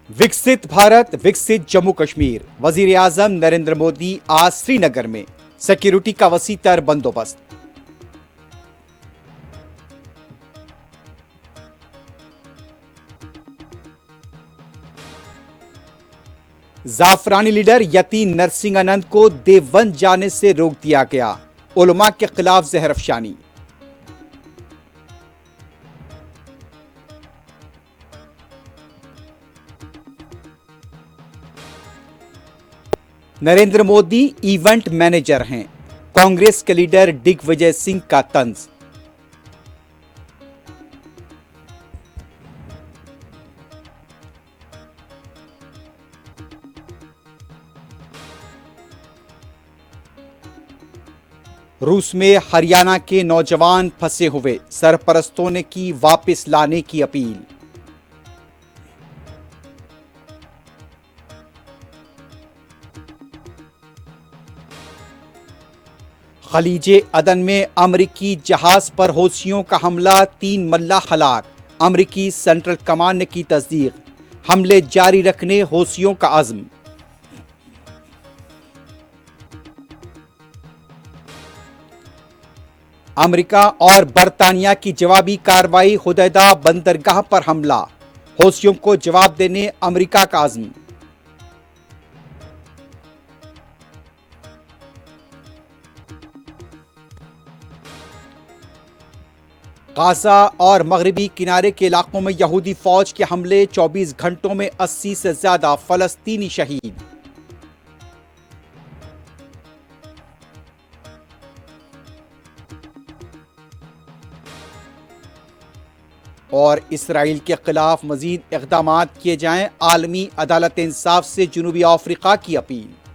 विकसित भारत, विकसित जम्मू कश्मीर। वजीर आजम नरेंद्र मोदी आज श्रीनगर में सिक्योरिटी का वसीतर बंदोबस्त। जाफरानी लीडर यतीन नरसिंह आनंद को देवबंद जाने से रोक दिया गया। उलमा के खिलाफ जहर अफशानी। नरेंद्र मोदी इवेंट मैनेजर हैं, कांग्रेस के लीडर दिग्विजय सिंह का तंज। रूस में हरियाणा के नौजवान फंसे हुए, सरपरस्तों ने की वापस लाने की अपील। खलीजे अदन में अमरीकी जहाज पर हौसियों का हमला, 3 मल्लाह हलाक। अमरीकी सेंट्रल कमांड ने की तस्दीक, हमले जारी रखने हौसियों का अज़्म। अमेरिका और बरतानिया की जवाबी कार्रवाई, हुदैदा बंदरगाह पर हमला, हौसियों को जवाब देने अमेरिका का अज़्म। गाजा और मगरबी किनारे के इलाकों में यहूदी फौज के हमले, 24 घंटों में 80 से ज्यादा फलस्तीनी शहीद। और इसराइल के खिलाफ मजीद इक़दामात किए जाएं, आलमी अदालत इंसाफ से जनूबी अफ्रीका की अपील।